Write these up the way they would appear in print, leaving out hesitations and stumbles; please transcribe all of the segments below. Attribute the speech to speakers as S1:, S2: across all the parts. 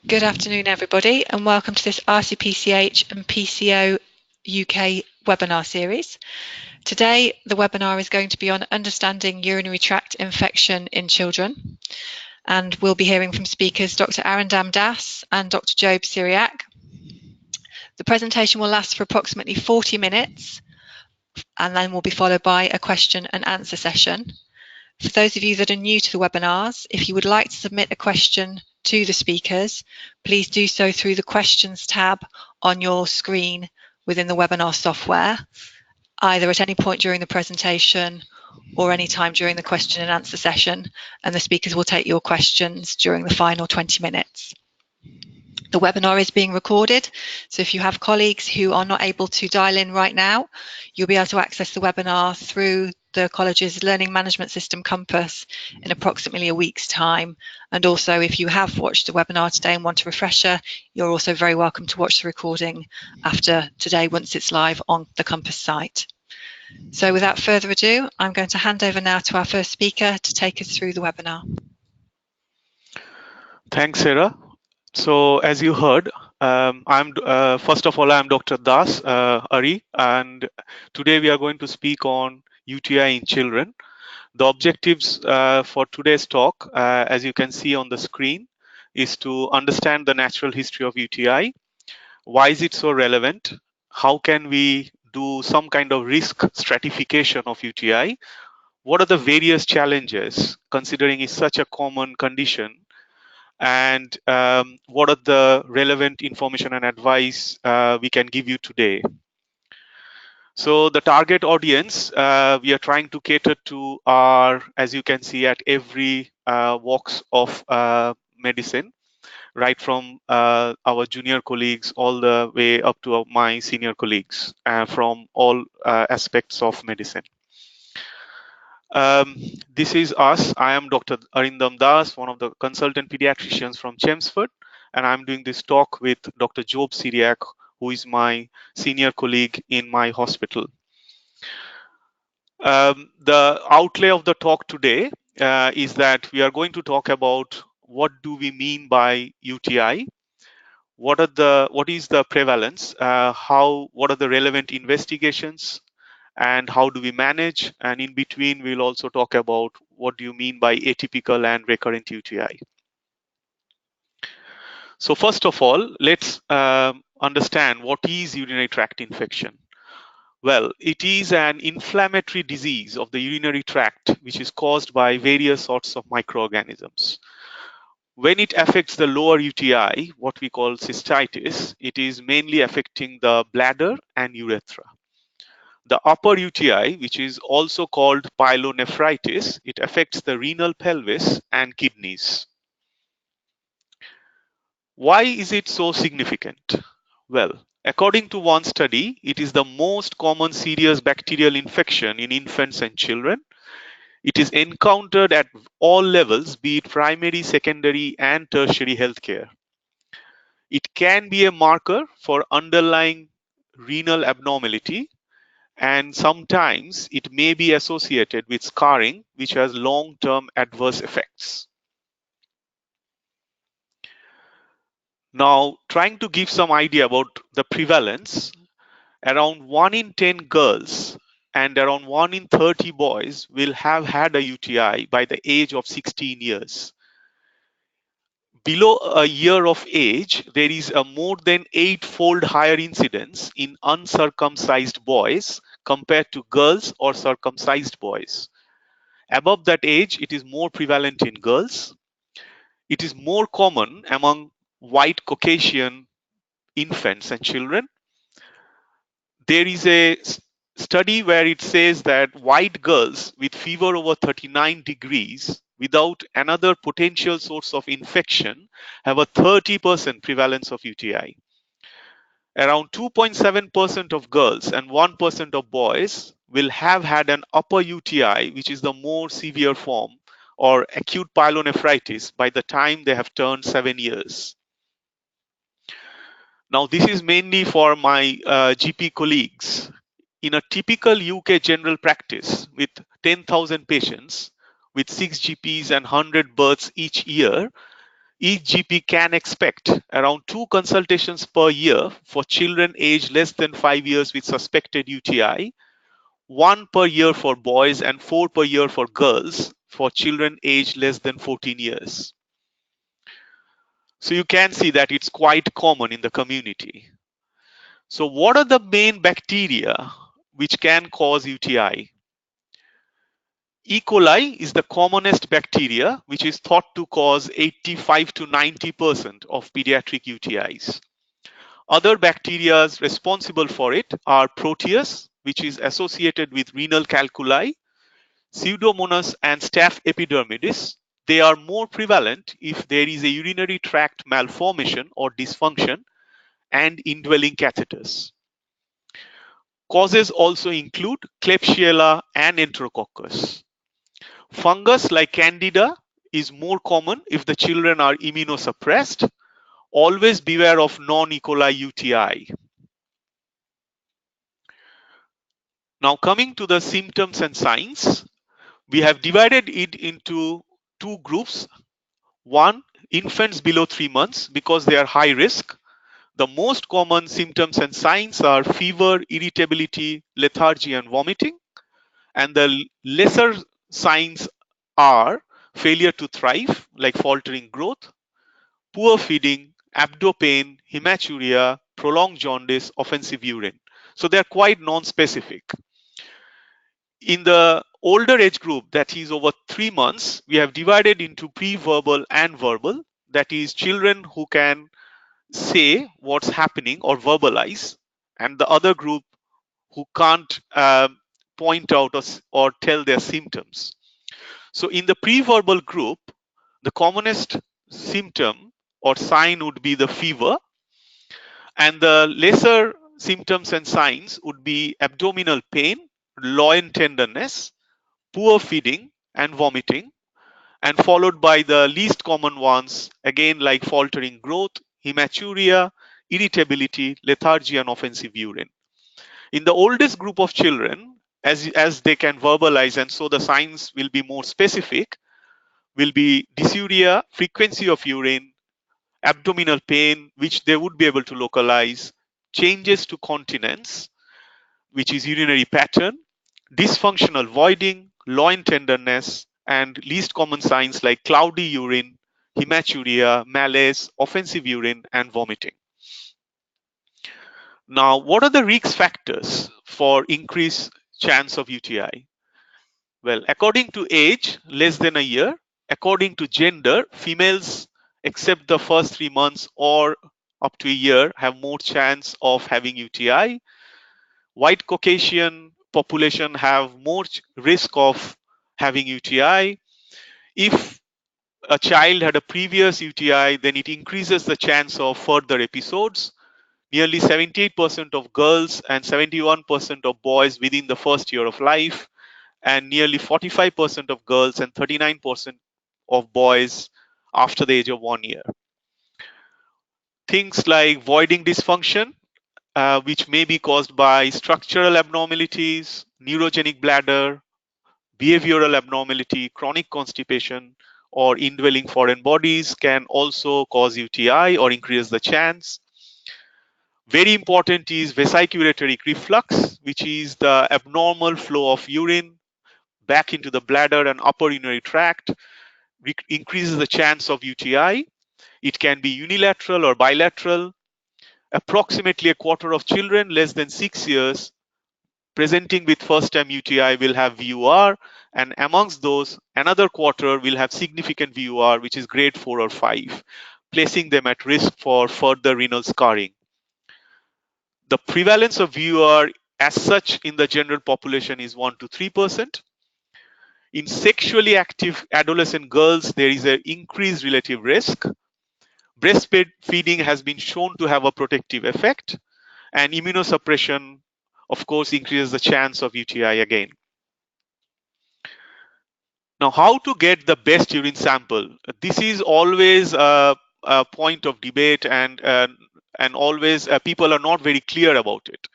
S1: Good afternoon, everybody, and welcome to this RCPCH and PCO UK webinar series. Today, the webinar is going to be on understanding urinary tract infection in children, and we'll be hearing from speakers Dr. Arindam Das and Dr. Job Syriac. The presentation will last for approximately 40 minutes, and then will be followed by a question and answer session. For those of you that are new to the webinars, if you would like to submit a question to the speakers, please do so through the questions tab on your screen within the webinar software, either at any point during the presentation or any time during the question and answer session, and the speakers will take your questions during the final 20 minutes. The webinar is being recorded, so if you have colleagues who are not able to dial in right now, you'll be able to access the webinar through the college's Learning Management System Compass in approximately a week's time. And also, if you have watched the webinar today and want a refresher, you're also very welcome to watch the recording after today once it's live on the Compass site. So without further ado, I'm going to hand over now to our first speaker to take us through the webinar.
S2: Thanks, Sarah. So as you heard, first of all, I'm Dr. Das Ari, and today we are going to speak on UTI in children. The objectives for today's talk, as you can see on the screen, is to understand the natural history of UTI. Why is it so relevant? How can we do some kind of risk stratification of UTI? What are the various challenges, considering it's such a common condition? And what are the relevant information and advice we can give you today? So the target audience we are trying to cater to are, as you can see, at every walks of medicine, right from our junior colleagues all the way up to my senior colleagues from all aspects of medicine. This is us. I am Dr. Arindam Das, one of the consultant pediatricians from Chelmsford, and I'm doing this talk with Dr. Job Syriac, who is my senior colleague in my hospital. The outlay of the talk today is that we are going to talk about what do we mean by UTI, what is the prevalence, what are the relevant investigations, and how do we manage, and in between we'll also talk about what do you mean by atypical and recurrent UTI. So first of all, let's understand what is urinary tract infection. Well, it is an inflammatory disease of the urinary tract which is caused by various sorts of microorganisms. When it affects the lower UTI, what we call cystitis, it is mainly affecting the bladder and urethra. The upper UTI, which is also called pyelonephritis, it affects the renal pelvis and kidneys. Why is it so significant? Well, according to one study, it is the most common serious bacterial infection in infants and children. It is encountered at all levels, be it primary, secondary, and tertiary healthcare. It can be a marker for underlying renal abnormality, and sometimes it may be associated with scarring, which has long-term adverse effects. Now, trying to give some idea about the prevalence, around 1 in 10 girls and around 1 in 30 boys will have had a UTI by the age of 16 years. Below a year of age, there is a more than 8-fold higher incidence in uncircumcised boys compared to girls or circumcised boys. Above that age, it is more prevalent in girls. It is more common among white Caucasian infants and children. There is a study where it says that white girls with fever over 39 degrees without another potential source of infection have a 30% prevalence of UTI. Around 2.7% of girls and 1% of boys will have had an upper UTI, which is the more severe form, or acute pyelonephritis, by the time they have turned 7 years. Now, this is mainly for my GP colleagues. In a typical UK general practice with 10,000 patients, with 6 GPs and 100 births each year, each GP can expect around 2 consultations per year for children aged less than 5 years with suspected UTI, 1 per year for boys and 4 per year for girls for children aged less than 14 years. So you can see that it's quite common in the community. So what are the main bacteria which can cause UTI? E. coli is the commonest bacteria which is thought to cause 85 to 90% of pediatric UTIs. Other bacteria responsible for it are Proteus, which is associated with renal calculi, Pseudomonas and Staph epidermidis. They are more prevalent if there is a urinary tract malformation or dysfunction and indwelling catheters. Causes also include Klebsiella and Enterococcus. Fungus like Candida is more common if the children are immunosuppressed. Always beware of non-E. coli UTI. Now coming to the symptoms and signs, we have divided it into two groups. One, infants below 3 months because they are high risk. The most common symptoms and signs are fever, irritability, lethargy, and vomiting. And the lesser signs are failure to thrive, like faltering growth, poor feeding, abdo pain, hematuria, prolonged jaundice, offensive urine. So they're quite non-specific. In the older age group, that is over 3 months, we have divided into pre-verbal and verbal. That is children who can say what's happening or verbalize, and the other group who can't point out or tell their symptoms. So in the pre-verbal group, the commonest symptom or sign would be the fever, and the lesser symptoms and signs would be abdominal pain, loin tenderness, poor feeding, and vomiting, and followed by the least common ones, again like faltering growth, hematuria, irritability, lethargy, and offensive urine. In the oldest group of children, as they can verbalize, and so the signs will be more specific, will be dysuria, frequency of urine, abdominal pain, which they would be able to localize, changes to continence, which is urinary pattern, dysfunctional voiding, loin tenderness, and least common signs like cloudy urine, hematuria, malaise, offensive urine, and vomiting. Now, what are the risk factors for increased chance of UTI? Well, according to age, less than a year, according to gender, females except the first 3 months or up to a year have more chance of having UTI. White Caucasian population have more risk of having UTI. If a child had a previous UTI, then it increases the chance of further episodes. Nearly 78% of girls and 71% of boys within the first year of life, and nearly 45% of girls and 39% of boys after the age of 1 year. Things like voiding dysfunction, which may be caused by structural abnormalities, neurogenic bladder, behavioral abnormality, chronic constipation, or indwelling foreign bodies, can also cause UTI or increase the chance. Very important is vesicuratory reflux, which is the abnormal flow of urine back into the bladder and upper urinary tract, increases the chance of UTI. It can be unilateral or bilateral. Approximately a quarter of children less than 6 years presenting with first time UTI will have VUR, and amongst those, another quarter will have significant VUR, which is grade 4 or 5, placing them at risk for further renal scarring. The prevalence of VUR as such in the general population is 1 to 3%. In sexually active adolescent girls, there is an increased relative risk. Breastfeeding has been shown to have a protective effect, and immunosuppression, of course, increases the chance of UTI again. Now, how to get the best urine sample? This is always a point of debate, and always people are not very clear about it.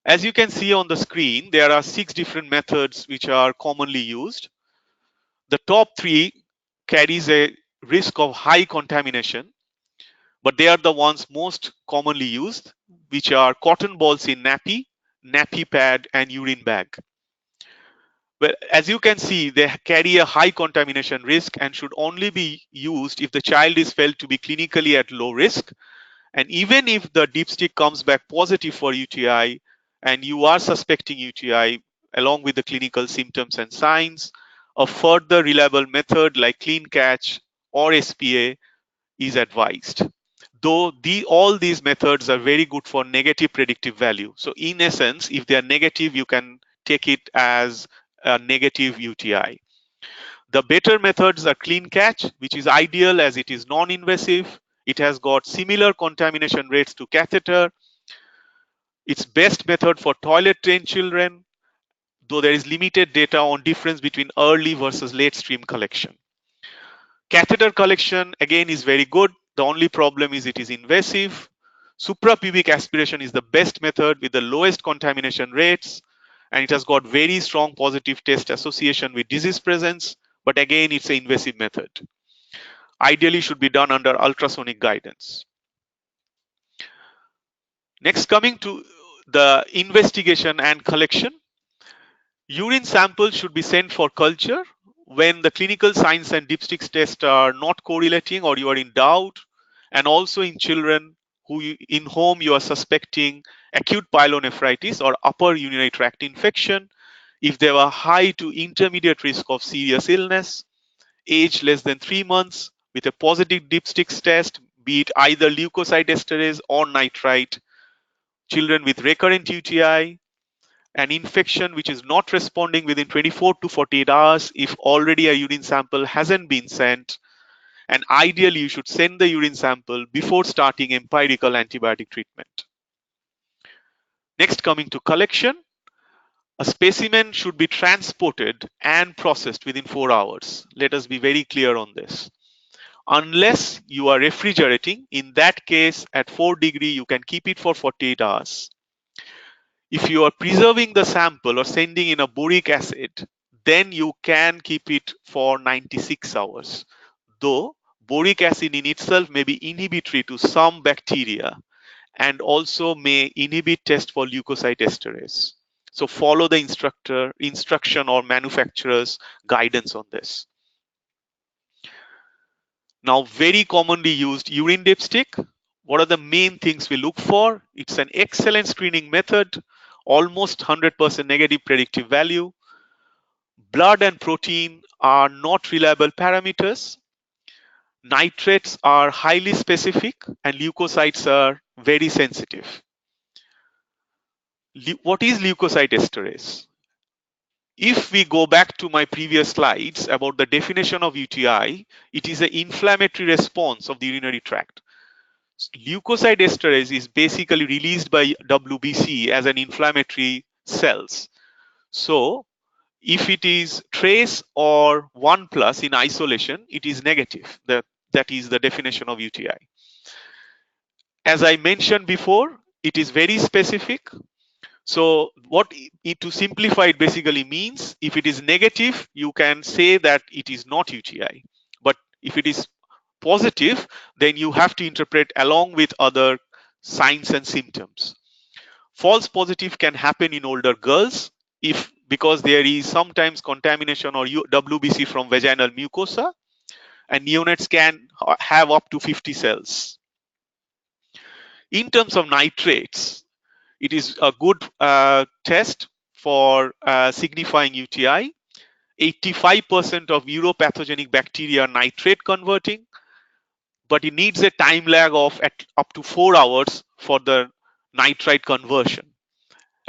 S2: As you can see on the screen, there are 6 different methods which are commonly used. The top 3 carries a risk of high contamination, but they are the ones most commonly used, which are cotton balls in nappy, nappy pad, and urine bag. Well, as you can see, they carry a high contamination risk and should only be used if the child is felt to be clinically at low risk. And even if the dipstick comes back positive for UTI and you are suspecting UTI along with the clinical symptoms and signs, a further reliable method like clean catch or SPA is advised. Though all these methods are very good for negative predictive value. So in essence, if they are negative, you can take it as a negative UTI. The better methods are clean catch, which is ideal as it is non-invasive. It has got similar contamination rates to catheter. It's best method for toilet trained children, though there is limited data on difference between early versus late stream collection. Catheter collection again is very good. The only problem is it is invasive. Suprapubic aspiration is the best method with the lowest contamination rates, and it has got very strong positive test association with disease presence, but again it's an invasive method. Ideally should be done under ultrasonic guidance. Next, coming to the investigation and collection. Urine samples should be sent for culture when the clinical signs and dipstick tests are not correlating or you are in doubt, and also in children in whom you are suspecting acute pyelonephritis or upper urinary tract infection, if they have a high to intermediate risk of serious illness, age less than 3 months, with a positive dipsticks test, be it either leukocyte esterase or nitrite, children with recurrent UTI, an infection which is not responding within 24 to 48 hours if already a urine sample hasn't been sent, and ideally you should send the urine sample before starting empirical antibiotic treatment. Next, coming to collection, a specimen should be transported and processed within 4 hours. Let us be very clear on this. Unless you are refrigerating, in that case at 4 degree you can keep it for 48 hours. If you are preserving the sample or sending in a boric acid, then you can keep it for 96 hours. Though boric acid in itself may be inhibitory to some bacteria and also may inhibit test for leukocyte esterase. So follow the instruction or manufacturer's guidance on this. Now, very commonly used urine dipstick. What are the main things we look for? It's an excellent screening method, almost 100% negative predictive value. Blood and protein are not reliable parameters. Nitrates are highly specific and leukocytes are very sensitive. What is leukocyte esterase? If we go back to my previous slides about the definition of UTI, it is an inflammatory response of the urinary tract. Leukocyte esterase is basically released by WBC as an inflammatory cells. So if it is trace or 1 plus in isolation, it is negative. That is the definition of UTI. As I mentioned before, it is very specific. So what to simplify it basically means, if it is negative, you can say that it is not UTI. But if it is positive, then you have to interpret along with other signs and symptoms. False positive can happen in older girls because there is sometimes contamination or WBC from vaginal mucosa, and neonates can have up to 50 cells. In terms of nitrates, it is a good test for signifying UTI. 85% of uropathogenic bacteria are nitrate converting, but it needs a time lag of up to 4 hours for the nitrite conversion.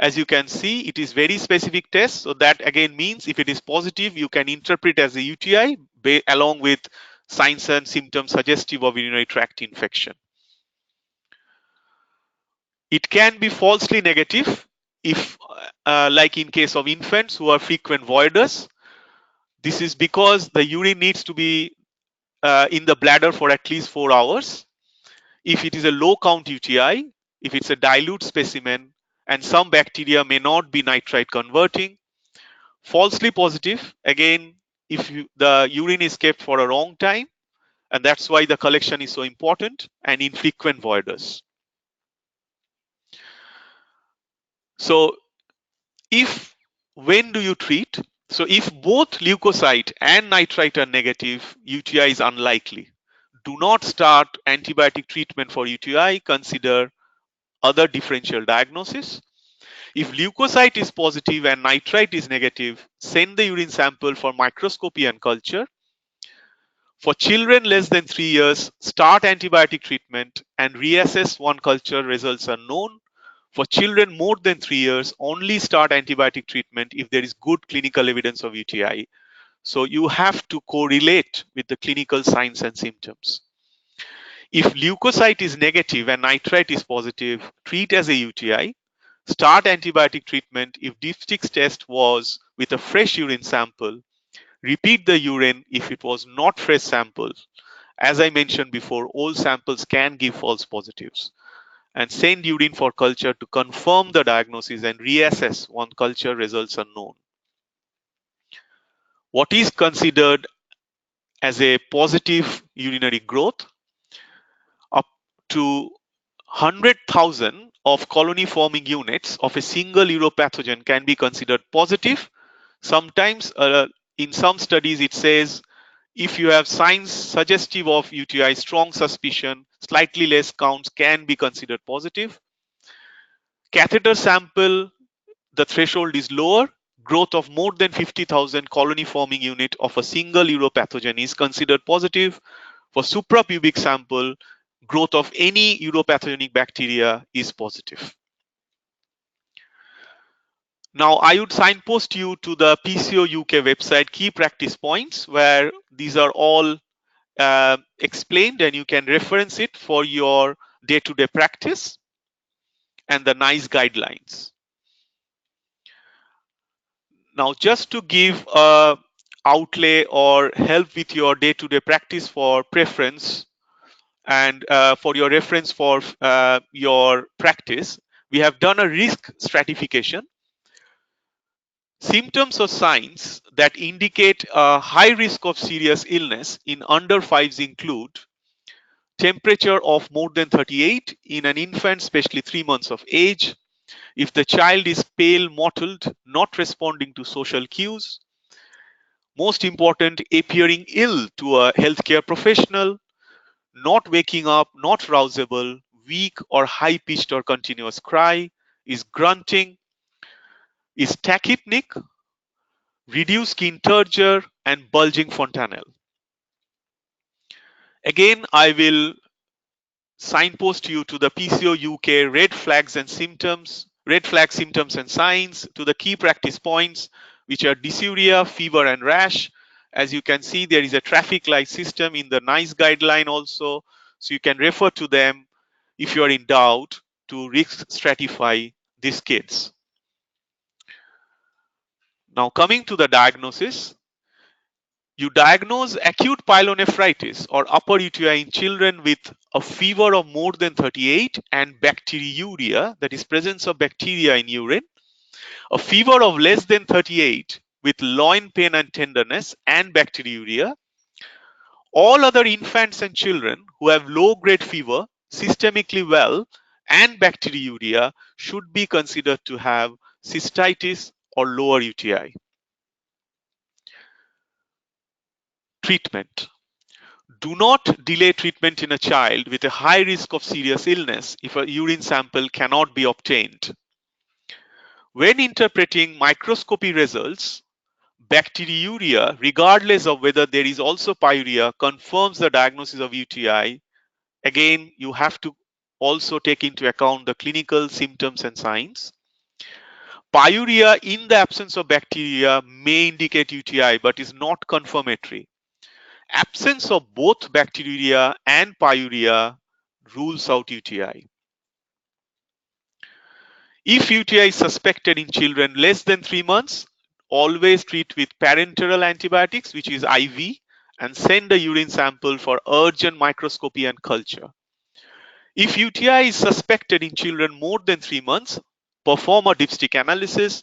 S2: As you can see, it is very specific test. So that again means if it is positive, you can interpret as a UTI along with signs and symptoms suggestive of urinary tract infection. It can be falsely negative if, like in case of infants who are frequent voiders. This is because the urine needs to be in the bladder for at least 4 hours. If it is a low count UTI, if it's a dilute specimen, and some bacteria may not be nitrite converting. Falsely positive, again, if the urine is kept for a long time And that's why the collection is so important and infrequent voiders. So when do you treat? So if both leukocyte and nitrite are negative, UTI is unlikely. Do not start antibiotic treatment for UTI. Consider other differential diagnosis. If leukocyte is positive and nitrite is negative, send the urine sample for microscopy and culture. For children less than 3 years, start antibiotic treatment and reassess once culture results are known. For children more than 3 years, only start antibiotic treatment if there is good clinical evidence of UTI. So you have to correlate with the clinical signs and symptoms. If leukocyte is negative and nitrite is positive, treat as a UTI. Start antibiotic treatment if dipstick test was with a fresh urine sample. Repeat the urine if it was not fresh sample. As I mentioned before, all samples can give false positives. And send urine for culture to confirm the diagnosis and reassess once culture results are known. What is considered as a positive urinary growth? Up to 100,000 of colony forming units of a single uropathogen can be considered positive. Sometimes in some studies it says if you have signs suggestive of UTI, strong suspicion, slightly less counts can be considered positive. Catheter sample, the threshold is lower. Growth of more than 50,000 colony forming unit of a single uropathogen is considered positive. For suprapubic sample, growth of any uropathogenic bacteria is positive. Now, I would signpost you to the PCO UK website key practice points where these are all explained and you can reference it for your day-to-day practice and the NICE guidelines. Now, just to give a outlay or help with your day-to-day practice for preference and for your reference for your practice, we have done a risk stratification. Symptoms or signs that indicate a high risk of serious illness in under 5s include temperature of more than 38 in an infant, especially 3 months of age. If the child is pale, mottled, not responding to social cues. Most important, appearing ill to a healthcare professional, not waking up, not rousable, weak or high pitched or continuous cry, is grunting, is tachypnic, reduced skin turgor, and bulging fontanelle. Again, I will signpost you to the PCO UK red flag symptoms and signs, to the key practice points, which are dysuria, fever, and rash. As you can see, there is a traffic light system in the NICE guideline also, so you can refer to them if you are in doubt to risk stratify these kids. Now, coming to the diagnosis, you diagnose acute pyelonephritis or upper UTI in children with a fever of more than 38 and bacteriuria, that is presence of bacteria in urine, a fever of less than 38 with loin pain and tenderness and bacteriuria. All other infants and children who have low grade fever, systemically well, and bacteriuria should be considered to have cystitis or lower UTI. Treatment. Do not delay treatment in a child with a high risk of serious illness if a urine sample cannot be obtained. When interpreting microscopy results, bacteriuria, regardless of whether there is also pyuria, confirms the diagnosis of UTI. Again, you have to also take into account the clinical symptoms and signs. Pyuria in the absence of bacteria may indicate UTI but is not confirmatory. Absence of both bacteriuria and pyuria rules out UTI. If UTI is suspected in children less than 3 months, always treat with parenteral antibiotics, which is IV, and send a urine sample for urgent microscopy and culture. If UTI is suspected in children more than 3 months, perform a dipstick analysis.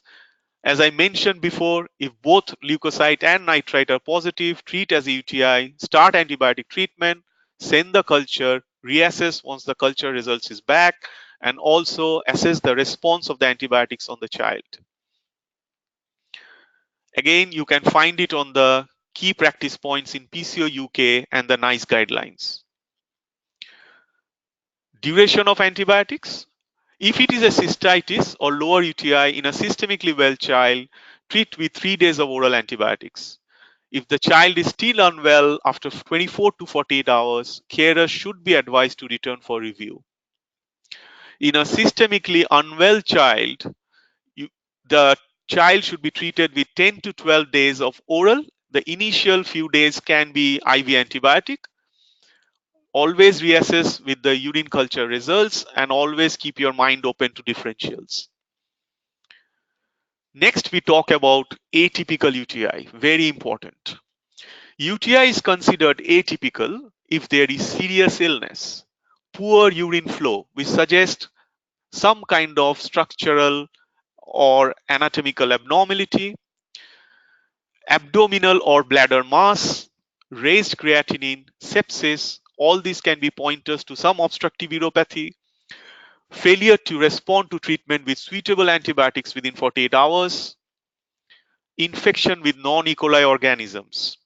S2: As I mentioned before, if both leukocyte and nitrite are positive, treat as a UTI, start antibiotic treatment. send the culture, reassess once the culture results is back, and also assess the response of the antibiotics on the child. Again, you can find it on the key practice points in PCO UK and the NICE guidelines. Duration of antibiotics. If it is a cystitis or lower UTI in a systemically well child, treat with 3 days of oral antibiotics. If the child is still unwell after 24 to 48 hours, carers should be advised to return for review. In a systemically unwell child, the child should be treated with 10 to 12 days of oral. The initial few days can be IV antibiotic. Always reassess with the urine culture results and always keep your mind open to differentials. Next, we talk about atypical UTI, very important. UTI is considered atypical if there is serious illness, poor urine flow, which suggests some kind of structural or anatomical abnormality, abdominal or bladder mass, raised creatinine, sepsis. All these can be pointers to some obstructive uropathy, failure to respond to treatment with suitable antibiotics within 48 hours, infection with non-E. coli organisms.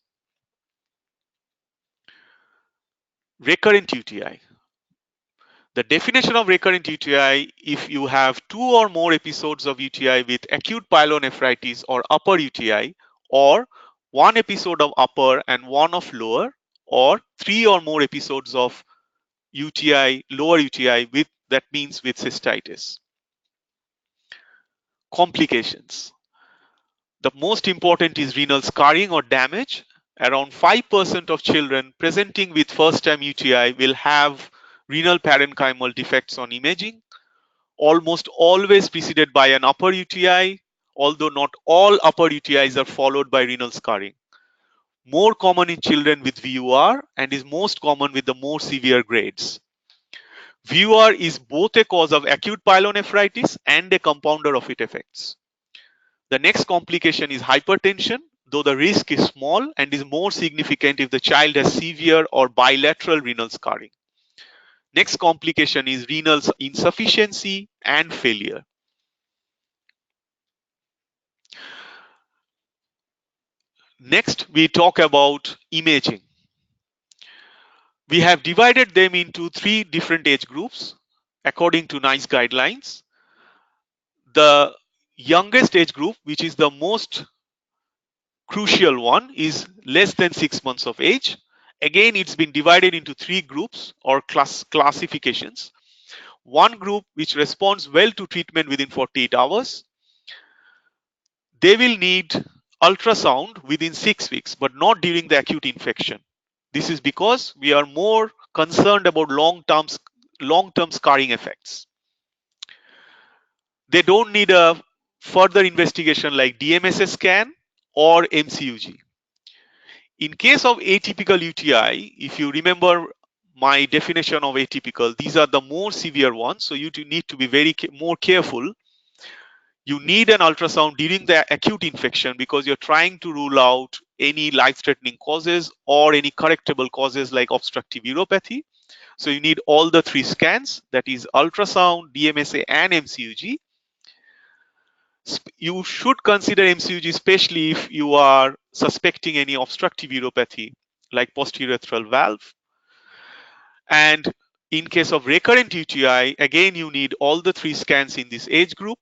S2: Recurrent UTI. The definition of recurrent UTI, if you have 2 or more episodes of UTI with acute pyelonephritis or upper UTI, or 1 episode of upper and 1 of lower, or 3 or more episodes of UTI, lower UTI with, that means with cystitis. Complications. The most important is renal scarring or damage. Around 5% of children presenting with first-time UTI will have renal parenchymal defects on imaging, almost always preceded by an upper UTI, although not all upper UTIs are followed by renal scarring. More common in children with VUR and is most common with the more severe grades. VUR is both a cause of acute pyelonephritis and a compounder of its effects. The next complication is hypertension, though the risk is small and is more significant if the child has severe or bilateral renal scarring. Next complication is renal insufficiency and failure. Next, we talk about imaging. We have divided them into 3 different age groups according to NICE guidelines. The youngest age group, which is the most crucial one, is less than 6 months of age. Again, it's been divided into 3 groups or classifications. One group which responds well to treatment within 48 hours. They will need ultrasound within 6 weeks, but not during the acute infection. This is because we are more concerned about long-term scarring effects. They don't need a further investigation like DMSA scan or MCUG. In case of atypical UTI, if you remember my definition of atypical, these are the more severe ones. So you need to be more careful. You need an ultrasound during the acute infection because you're trying to rule out any life-threatening causes or any correctable causes like obstructive uropathy. So you need all the 3 scans, that is ultrasound, DMSA, and MCUG. You should consider MCUG especially if you are suspecting any obstructive uropathy like posterior urethral valve. And in case of recurrent UTI, again, you need all the 3 scans in this age group.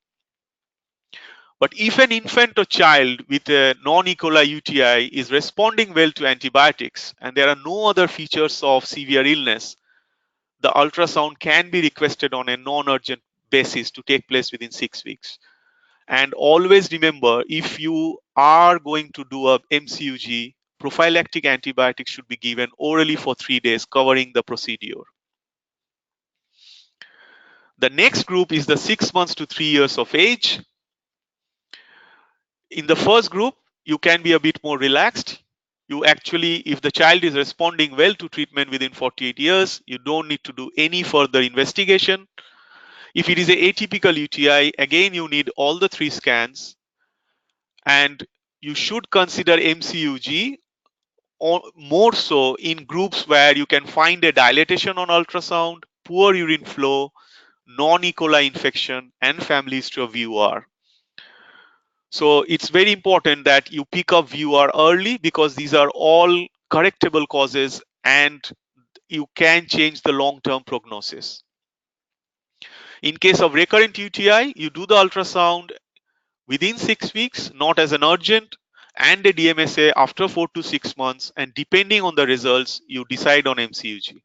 S2: But if an infant or child with a non-E. coli UTI is responding well to antibiotics and there are no other features of severe illness, the ultrasound can be requested on a non-urgent basis to take place within 6 weeks. And always remember, if you are going to do a MCUG, prophylactic antibiotics should be given orally for 3 days, covering the procedure. The next group is the 6 months to 3 years of age. In the first group, you can be a bit more relaxed. You actually, if the child is responding well to treatment within 48 years, you don't need to do any further investigation. If it is an atypical UTI, again, you need all the 3 scans and you should consider MCUG more so in groups where you can find a dilatation on ultrasound, poor urine flow, non-E. coli infection, and family history of VUR. So it's very important that you pick up VUR early because these are all correctable causes and you can change the long-term prognosis. In case of recurrent UTI, you do the ultrasound within 6 weeks, not as an urgent, and a DMSA after 4 to 6 months, and depending on the results, you decide on MCUG.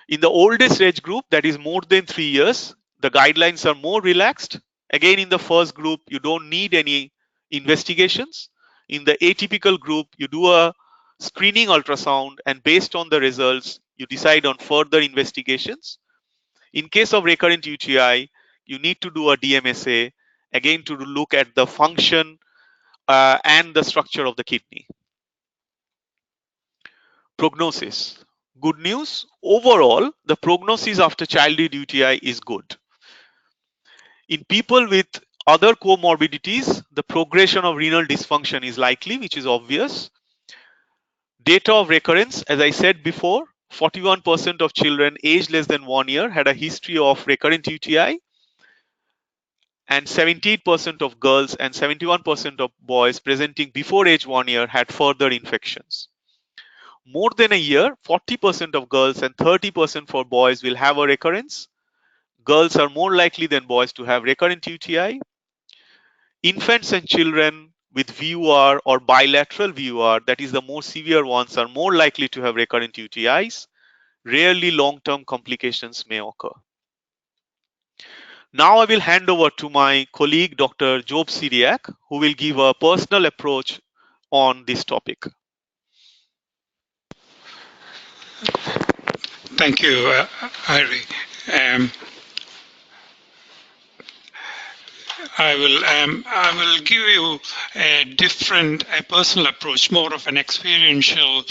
S2: In the oldest age group, that is more than 3 years, the guidelines are more relaxed. Again, in the first group, you don't need any investigations. In the atypical group, you do a screening ultrasound, and based on the results, you decide on further investigations. In case of recurrent UTI, you need to do a DMSA, again to look at the function and the structure of the kidney. Prognosis. Good news, overall, the prognosis after childhood UTI is good. In people with other comorbidities, the progression of renal dysfunction is likely, which is obvious. Data of recurrence, as I said before, 41% of children aged less than 1 year had a history of recurrent UTI, and 78% of girls and 71% of boys presenting before age 1 year had further infections. More than a year, 40% of girls and 30% for boys will have a recurrence. Girls are more likely than boys to have recurrent UTI. Infants and children with VUR or bilateral VUR, that is the more severe ones, are more likely to have recurrent UTIs. Rarely long-term complications may occur. Now I will hand over to my colleague, Dr. Job Syriac, who will give a personal approach on this topic.
S3: Thank you, Ari. I will give you a personal approach, more of an experiential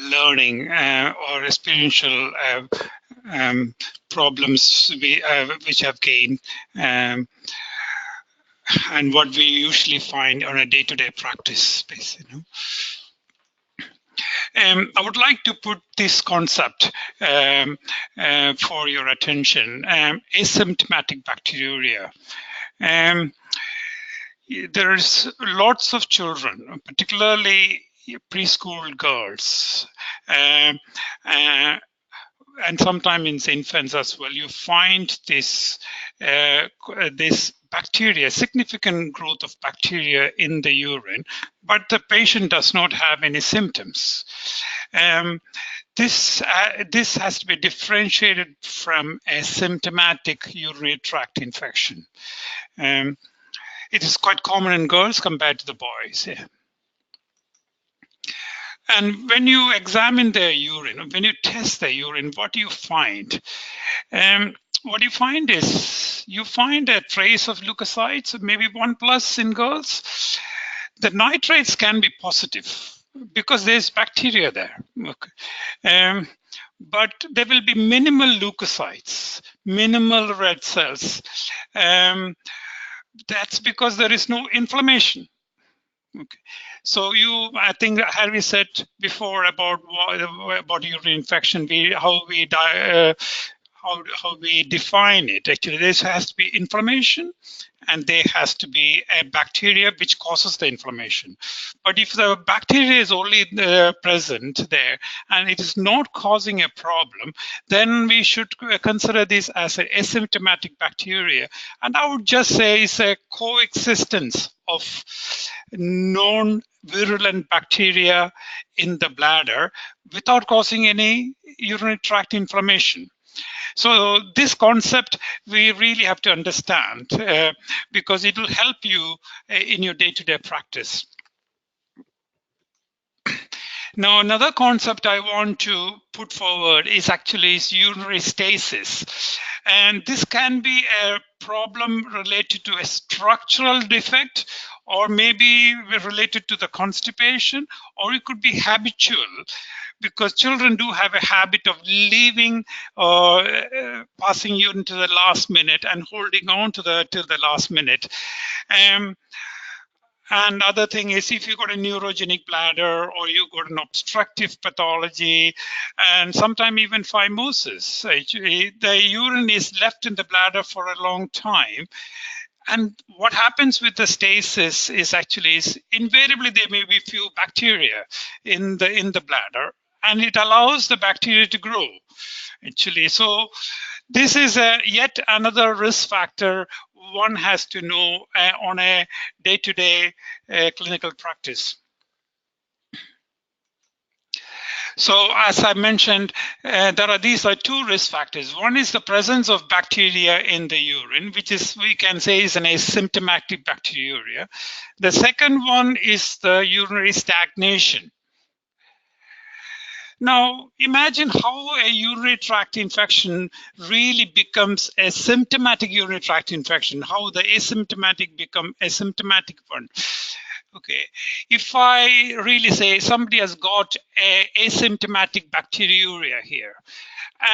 S3: learning or experiential problems which I've gained, and what we usually find on a day-to-day practice basis. I would like to put this concept for your attention: asymptomatic bacteriuria. There's lots of children, particularly preschool girls, and sometimes in infants as well. You find this bacteria, significant growth of bacteria in the urine, but the patient does not have any symptoms. This has to be differentiated from a symptomatic urinary tract infection. It is quite common in girls compared to the boys. Yeah. And when you examine their urine, when you test their urine, what do you find? What you find is you find a trace of leukocytes, maybe 1+ in girls. The nitrates can be positive because there's bacteria there. Okay. But there will be minimal leukocytes, minimal red cells. That's because there is no inflammation. Okay. So I think Harry said before about urinary infection, how we define it. Actually, there has to be inflammation, and there has to be a bacteria which causes the inflammation. But if the bacteria is only present there and it is not causing a problem, then we should consider this as an asymptomatic bacteria. And I would just say it's a coexistence of non-virulent bacteria in the bladder without causing any urinary tract inflammation. So this concept we really have to understand because it will help you in your day-to-day practice. Now, another concept I want to put forward is urinary stasis. And this can be a problem related to a structural defect, or maybe related to the constipation, or it could be habitual, because children do have a habit of leaving or passing urine to the last minute and holding on to till the last minute. And other thing is, if you got a neurogenic bladder or you got an obstructive pathology and sometimes even phimosis, actually, the urine is left in the bladder for a long time. And what happens with the stasis is invariably there may be few bacteria in the bladder, and it allows the bacteria to grow, actually. So this is yet another risk factor one has to know on a day-to-day clinical practice. So as I mentioned, these are two risk factors. One is the presence of bacteria in the urine, which is, we can say, is an asymptomatic bacteriuria. The second one is the urinary stagnation. Now, imagine how a urinary tract infection really becomes a symptomatic urinary tract infection, how the asymptomatic become a symptomatic one. Okay, if I really say somebody has got a asymptomatic bacteriuria here,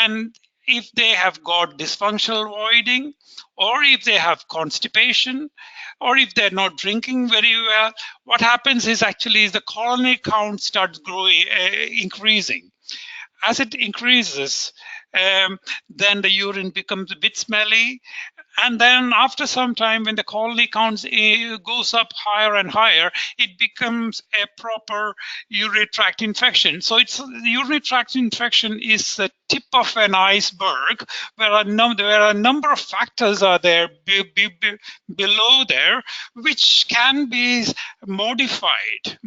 S3: and if they have got dysfunctional voiding, or if they have constipation, or if they're not drinking very well, what happens is actually the colony count starts growing, increasing. As it increases, then the urine becomes a bit smelly. And then after some time, when the colony counts goes up higher and higher, it becomes a proper urinary tract infection. So the urinary tract infection is the tip of an iceberg, where a number of factors are there below there, which can be modified.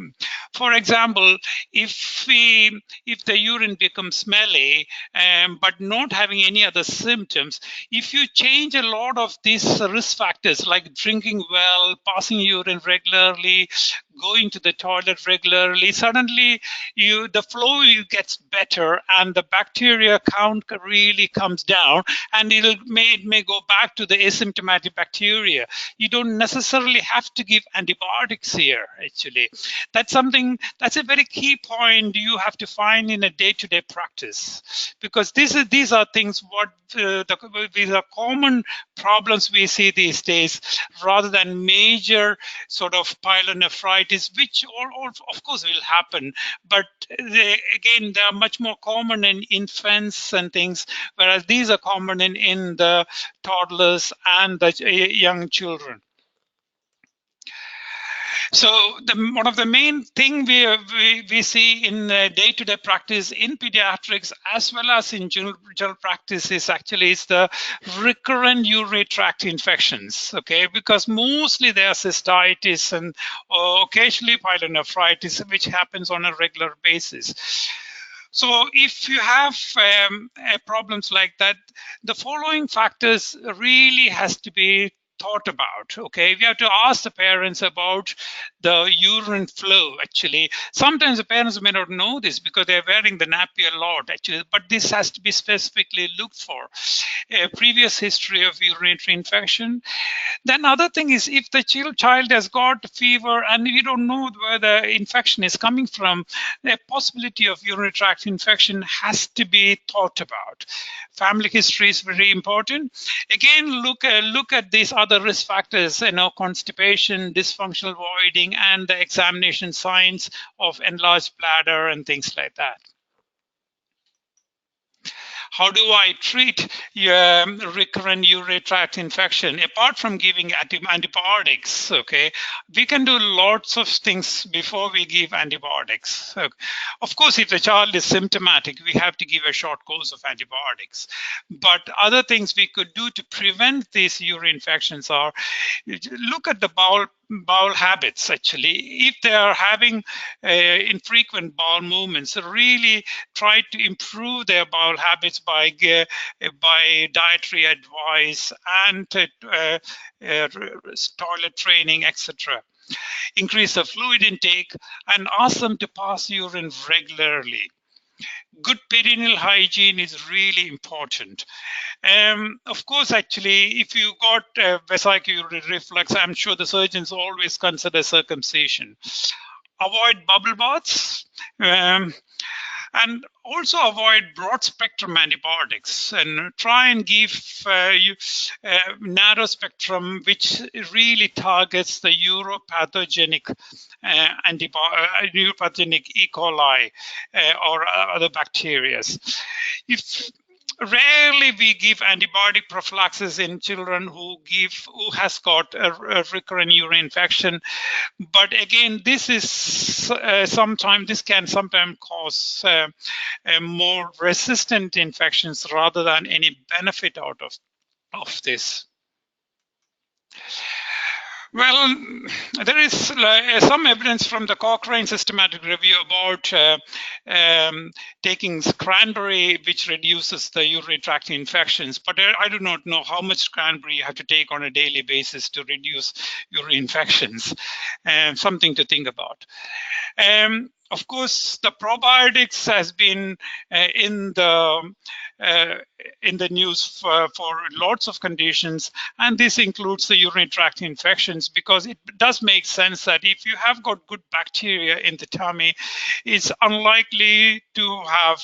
S3: For example, if the urine becomes smelly, but not having any other symptoms, if you change a lot of these risk factors like drinking well, passing urine regularly, going to the toilet regularly, suddenly the flow gets better and the bacteria count really comes down, and it may go back to the asymptomatic bacteria. You don't necessarily have to give antibiotics here, actually. That's a very key point you have to find in a day-to-day practice, because these are things these are common problems we see these days, rather than major sort of pyelonephritis, which of course will happen, but they are much more common in infants and things, whereas these are common in the toddlers and the young children. So one of the main thing we see in day-to-day practice in pediatrics as well as in general practice is the recurrent urinary tract infections, okay? Because mostly they are cystitis and occasionally pyelonephritis, which happens on a regular basis. So if you have problems like that, the following factors really has to be thought about, okay? We have to ask the parents about the urine flow, actually. Sometimes the parents may not know this because they're wearing the nappy a lot, actually, but this has to be specifically looked for. A previous history of urinary infection. Then other thing is, if the child has got fever and you don't know where the infection is coming from, the possibility of urinary tract infection has to be thought about. Family history is very important. Again, look at these other risk factors, constipation, dysfunctional voiding, and the examination signs of enlarged bladder and things like that. How do I treat recurrent urinary tract infection? Apart from giving antibiotics, okay, we can do lots of things before we give antibiotics. So, of course, if the child is symptomatic, we have to give a short course of antibiotics. But other things we could do to prevent these urinary infections are look at the bowel habits, actually. If they are having infrequent bowel movements, really try to improve their bowel habits by dietary advice and toilet training, etc. Increase the fluid intake and ask them to pass urine regularly. Good perineal hygiene is really important. Of course, actually, if you got vesicular reflux, I'm sure the surgeons always consider circumcision. Avoid bubble baths. And also avoid broad spectrum antibiotics and try and give narrow spectrum, which really targets the uropathogenic uropathogenic E. coli or other bacteria. If Rarely we give antibiotic prophylaxis in children who has got a recurrent urine infection, but again, this can sometimes cause more resistant infections rather than any benefit out of this. Well, there is some evidence from the Cochrane systematic review about taking cranberry, which reduces the urinary tract infections. But I do not know how much cranberry you have to take on a daily basis to reduce urinary infections. Something to think about. Of course, the probiotics has been in the news for lots of conditions, and this includes the urinary tract infections, because it does make sense that if you have got good bacteria in the tummy, it's unlikely to have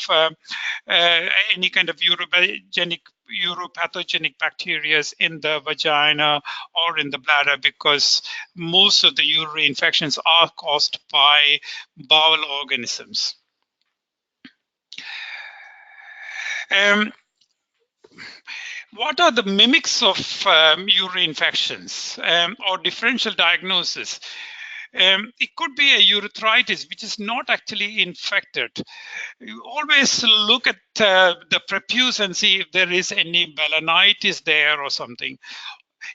S3: any kind of uropathogenic bacteria in the vagina or in the bladder, because most of the urinary infections are caused by bowel organisms. What are the mimics of urinary infections or differential diagnosis? It could be a urethritis, which is not actually infected. You always look at the prepuce and see if there is any balanitis there or something.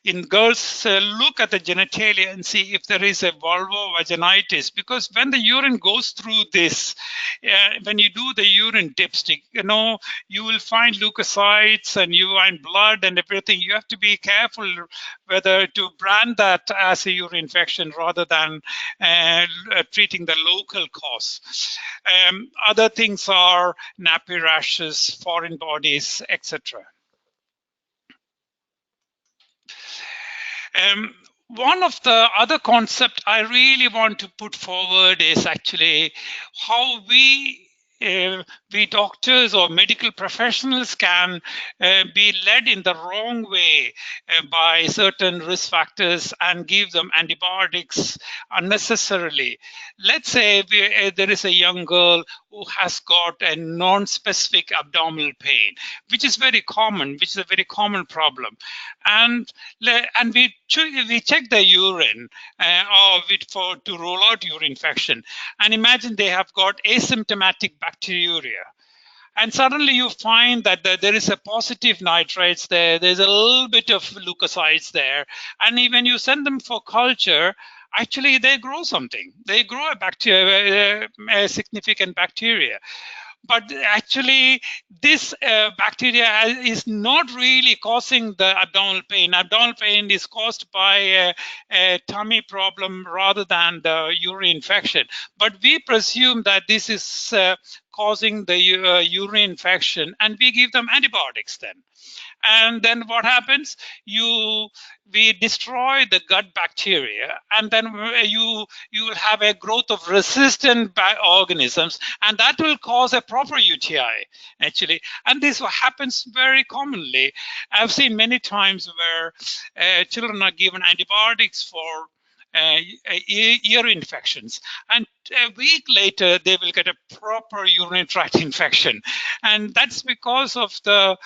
S3: In girls, look at the genitalia and see if there is a vulvovaginitis, because when the urine goes through this, when you do the urine dipstick, you will find leukocytes and you find blood and everything. You have to be careful whether to brand that as a urine infection rather than treating the local cause. Other things are nappy rashes, foreign bodies, etc. One of the other concepts I really want to put forward is actually how we doctors or medical professionals can be led in the wrong way by certain risk factors and give them antibiotics unnecessarily. Let's say there is a young girl who has got a non-specific abdominal pain, which is very common, which is a very common problem. And we check the urine to rule out urine infection. And imagine they have got asymptomatic bacteriuria. And suddenly you find that there is a positive nitrates there. There's a little bit of leukocytes there. And even you send them for culture, actually they grow something. They grow a bacteria, a significant bacteria. But actually, this bacteria is not really causing the abdominal pain. Abdominal pain is caused by a tummy problem rather than the urinary infection. But we presume that this is causing the urinary infection, and we give them antibiotics then. And then what happens? We destroy the gut bacteria, and then you will have a growth of resistant organisms, and that will cause a proper UTI actually. And this happens very commonly. I've seen many times where children are given antibiotics for ear infections, and a week later they will get a proper urinary tract infection, and that's because of the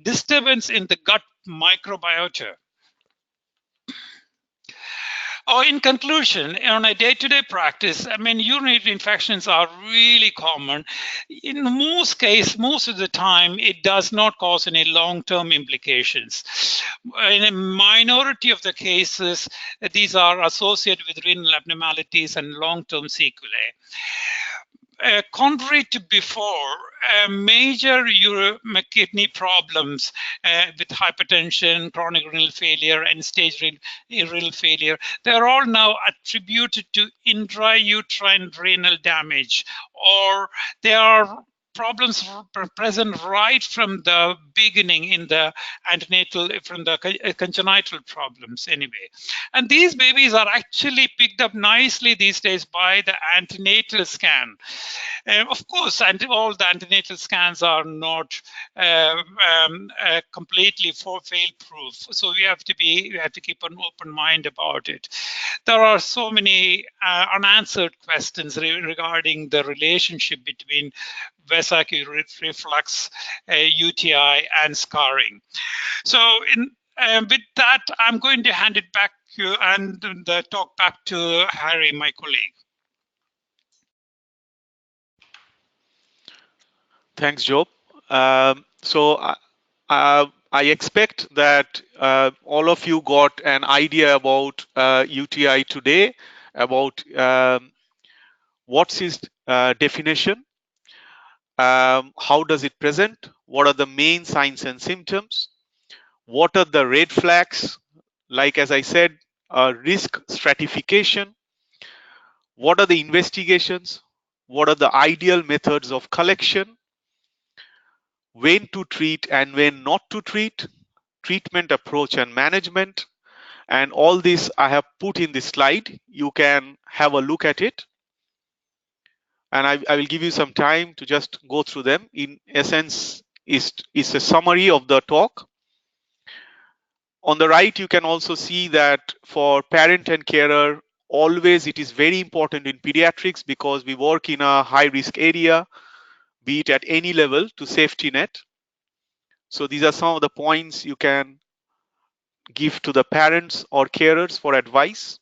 S3: disturbance in the gut microbiota. In conclusion, on a day-to-day practice, urinary infections are really common. In most cases, most of the time, it does not cause any long-term implications. In a minority of the cases, these are associated with renal abnormalities and long-term sequelae. Contrary to before, major kidney problems with hypertension, chronic renal failure, and stage renal failure, they're all now attributed to intrauterine renal damage, or they are problems present right from the beginning in the antenatal, from the congenital problems anyway. And these babies are actually picked up nicely these days by the antenatal scan. Of course, all the antenatal scans are not completely fail-proof, so we have to keep an open mind about it. There are so many unanswered questions regarding the relationship between vesicular reflux, UTI, and scarring. So, with that, I'm going to hand it back to you and talk back to Harry, my colleague.
S2: Thanks, Job. I expect that all of you got an idea about UTI today, about what's its definition, how does it present, what are the main signs and symptoms, what are the red flags, like as I said, risk stratification, what are the investigations, what are the ideal methods of collection, when to treat and when not to treat, treatment approach and management, and all this I have put in this slide. You can have a look at it, and I will give you some time to just go through them. In essence, is a summary of the talk. On the right, you can also see that for parent and carer, always it is very important in pediatrics because we work in a high risk area, be it at any level, to safety net. So these are some of the points you can give to the parents or carers for advice.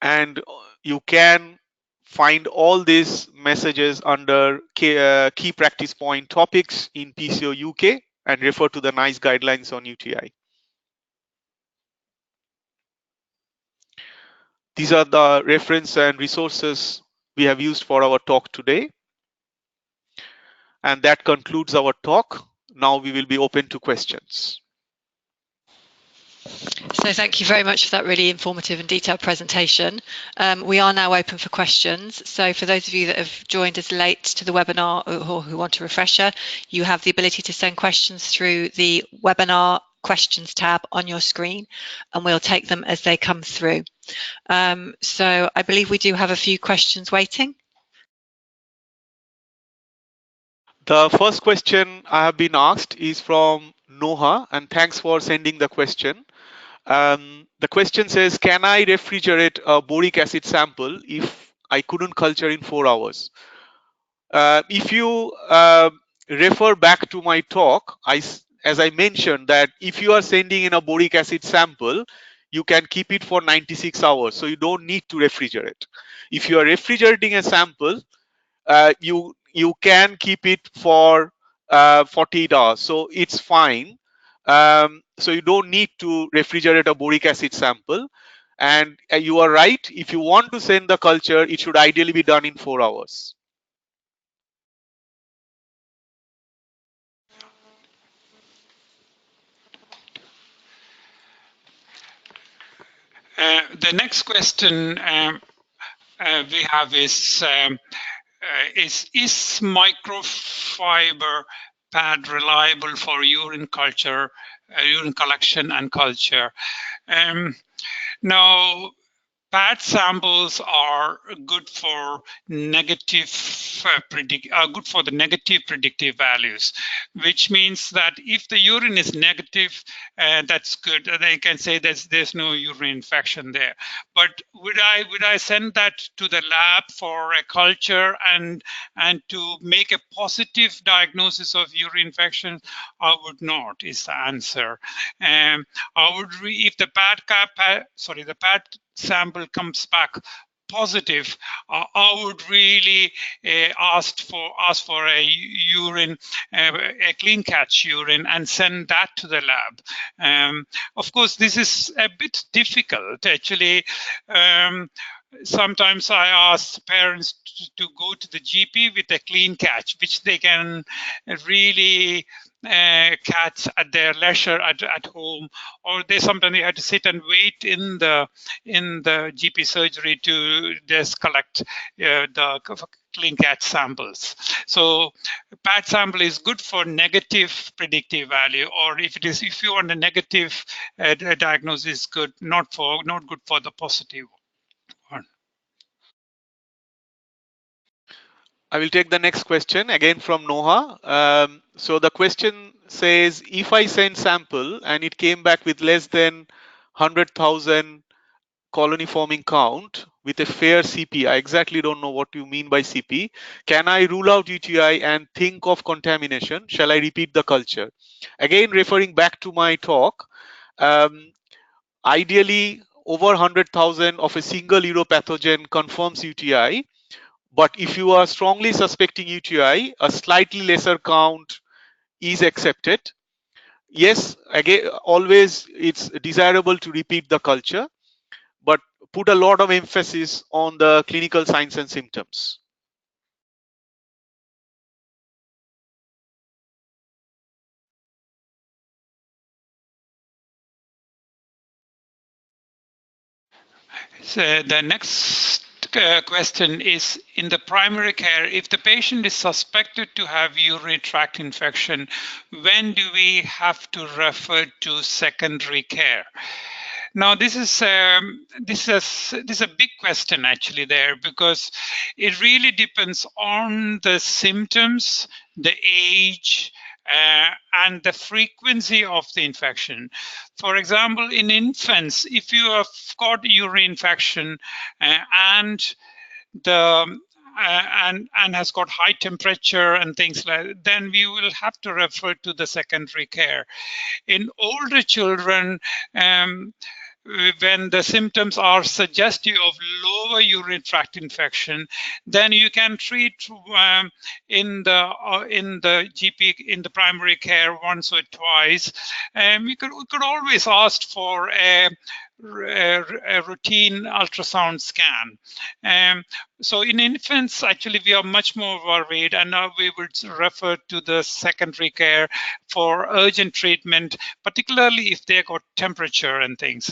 S2: And you can find all these messages under key practice point topics in PCO UK and refer to the NICE guidelines on UTI. These are the reference and resources we have used for our talk today. And that concludes our talk. Now we will be open to questions.
S1: So thank you very much for that really informative and detailed presentation. We are now open for questions. So for those of you that have joined us late to the webinar or who want a refresher, you have the ability to send questions through the webinar questions tab on your screen, and we'll take them as they come through. So I believe we do have a few questions waiting.
S2: The first question I have been asked is from Noha, and thanks for sending the question. The question says, can I refrigerate a boric acid sample if I couldn't culture in 4 hours? If you refer back to my talk, as I mentioned that if you are sending in a boric acid sample, you can keep it for 96 hours. So you don't need to refrigerate. If you are refrigerating a sample, you can keep it for 48 hours. So it's fine. So you don't need to refrigerate a boric acid sample. And you are right. If you want to send the culture, it should ideally be done in 4 hours.
S3: The next question we have is microfiber pad reliable for urine culture, urine collection and culture? Now, pad samples are good for negative good for the negative predictive values, which means that if the urine is negative, that's good. They can say there's no urine infection there. But would I send that to the lab for a culture and to make a positive diagnosis of urine infection? I would not. Is the answer. I would if the pad sample comes back positive, I would really ask for a urine, a clean catch urine, and send that to the lab. Of course, this is a bit difficult actually. Sometimes I ask parents to go to the GP with a clean catch, which they can really cats at their leisure at home, or they sometimes had to sit and wait in the GP surgery to just collect the clean cat samples. So PAT sample is good for negative predictive value, or if you want a negative diagnosis, good, not good for the positive one.
S2: I will take the next question again from Noha. So the question says, if I send sample and it came back with less than 100,000 colony forming count with a fair CP, I exactly don't know what you mean by CP. Can I rule out UTI and think of contamination? Shall I repeat the culture? Again, referring back to my talk, ideally over 100,000 of a single uropathogen confirms UTI. But if you are strongly suspecting UTI, a slightly lesser count is accepted. Yes, again, always it's desirable to repeat the culture, but put a lot of emphasis on the clinical signs and symptoms.
S3: So the next question is, in the primary care, if the patient is suspected to have urinary tract infection, when do we have to refer to secondary care? Now, this is a big question actually there, because it really depends on the symptoms, the age, and the frequency of the infection. For example, in infants, if you have got urinary infection and the and has got high temperature and things like that, then we will have to refer to the secondary care. In older children, when the symptoms are suggestive of lower urinary tract infection, then you can treat in the GP, in the primary care, once or twice. We could always ask for a routine ultrasound scan. So in infants, actually, we are much more worried, and now we would refer to the secondary care for urgent treatment, particularly if they got temperature and things.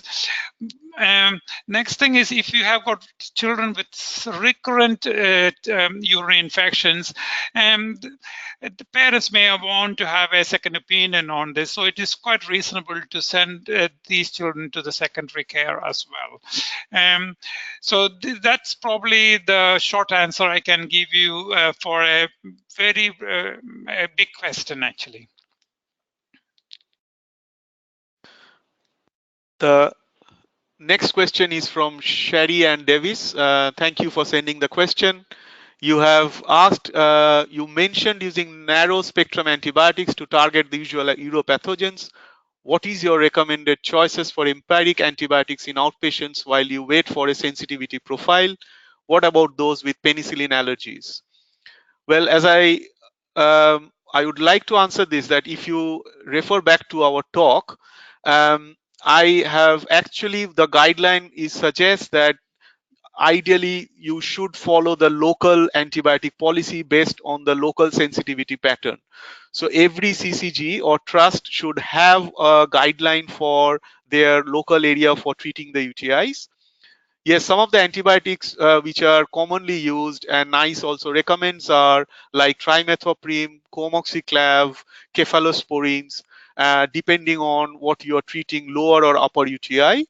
S3: Next thing is, if you have got children with recurrent urinary infections, the parents may want to have a second opinion on this. So it is quite reasonable to send these children to the secondary care as well. So that's probably the short answer I can give you for a very big question, actually.
S2: The next question is from Sherry and Davis. Thank you for sending the question. You have asked, you mentioned using narrow spectrum antibiotics to target the usual uropathogens. What is your recommended choices for empiric antibiotics in outpatients while you wait for a sensitivity profile? What about those with penicillin allergies? Well, as I would like to answer this, that if you refer back to our talk, I have actually, the guideline is suggests that ideally you should follow the local antibiotic policy based on the local sensitivity pattern. So every CCG or trust should have a guideline for their local area for treating the UTIs. Yes, some of the antibiotics which are commonly used and NICE also recommends are like trimethoprim, comoxiclav, cephalosporins, depending on what you are treating, lower or upper UTI.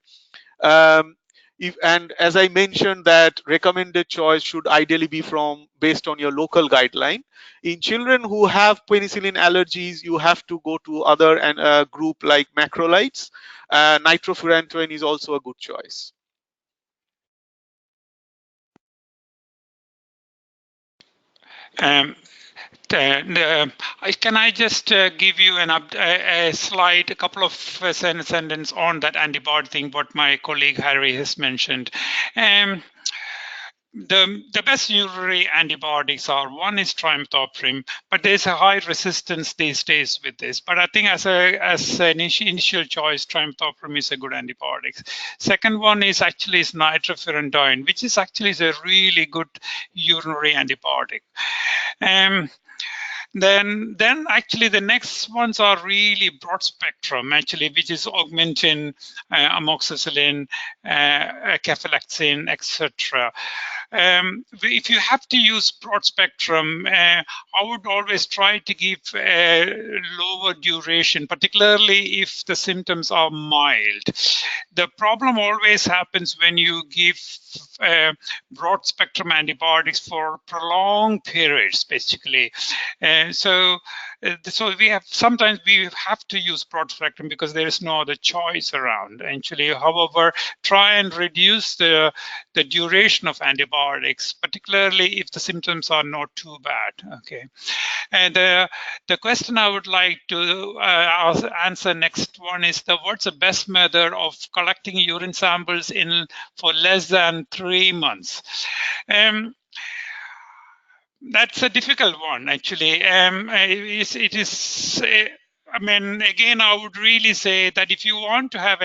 S2: And as I mentioned, that recommended choice should ideally be from based on your local guideline. In children who have penicillin allergies, you have to go to other and group like macrolides. Nitrofurantoin is also a good choice.
S3: Can I just give you a slide, a couple of sentences on that antibiotic thing, what my colleague Harry has mentioned. The best urinary antibiotics are, one is trimethoprim, but there's a high resistance these days with this. But I think as an initial choice, trimethoprim is a good antibiotic. Second one is nitrofurantoin, which is actually a really good urinary antibiotic. Then actually the next ones are really broad spectrum, actually, which is augmentin, amoxicillin, cefalexin, etc. If you have to use broad spectrum, I would always try to give lower duration, particularly if the symptoms are mild. The problem always happens when you give broad spectrum antibiotics for prolonged periods, basically. So we have sometimes we have to use broad spectrum because there is no other choice around. Actually, however, try and reduce the duration of antibiotics, particularly if the symptoms are not too bad. Okay, and the question I would like to answer next one is what's the best method of collecting urine samples in for less than 3 months? That's a difficult one, actually. It is. I mean, again, I would really say that if you want to have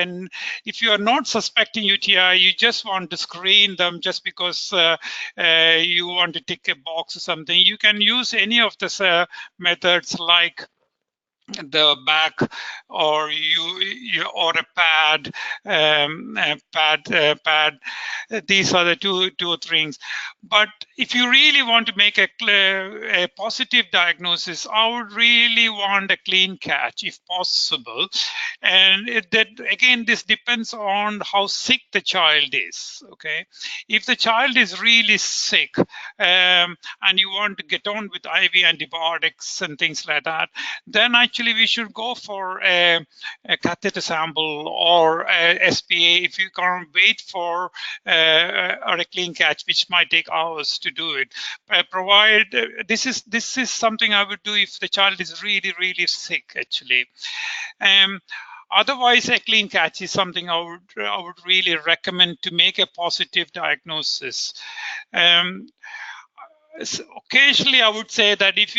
S3: if you are not suspecting UTI, you just want to screen them just because you want to tick a box or something, you can use any of the methods like the back or or a pad, pad. These are the two things. But if you really want to make a positive diagnosis, I would really want a clean catch if possible. And that again, this depends on how sick the child is. Okay, if the child is really sick and you want to get on with IV antibiotics and things like that, then actually we should go for a catheter sample or a SPA if you can't wait for or a clean catch, which might take hours to do it. This is something I would do if the child is really sick, actually. Otherwise, a clean catch is something I would really recommend to make a positive diagnosis. Occasionally, I would say that if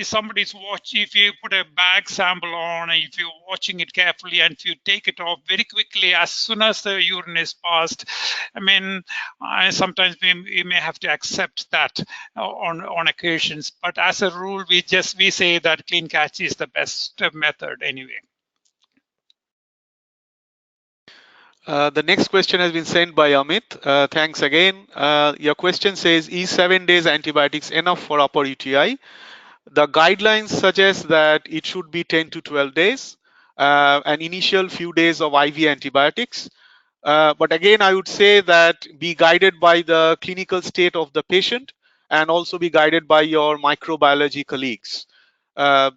S3: somebody's watching, if you put a bag sample on, and if you're watching it carefully, and if you take it off very quickly as soon as the urine is passed, I mean, sometimes we may have to accept that on occasions. But as a rule, we say that clean catch is the best method anyway.
S2: The next question has been sent by Amit. Thanks again. Your question says, is 7 days antibiotics enough for upper UTI? The guidelines suggest that it should be 10 to 12 days, an initial few days of IV antibiotics. But again, I would say that be guided by the clinical state of the patient and also be guided by your microbiology colleagues. Yeah,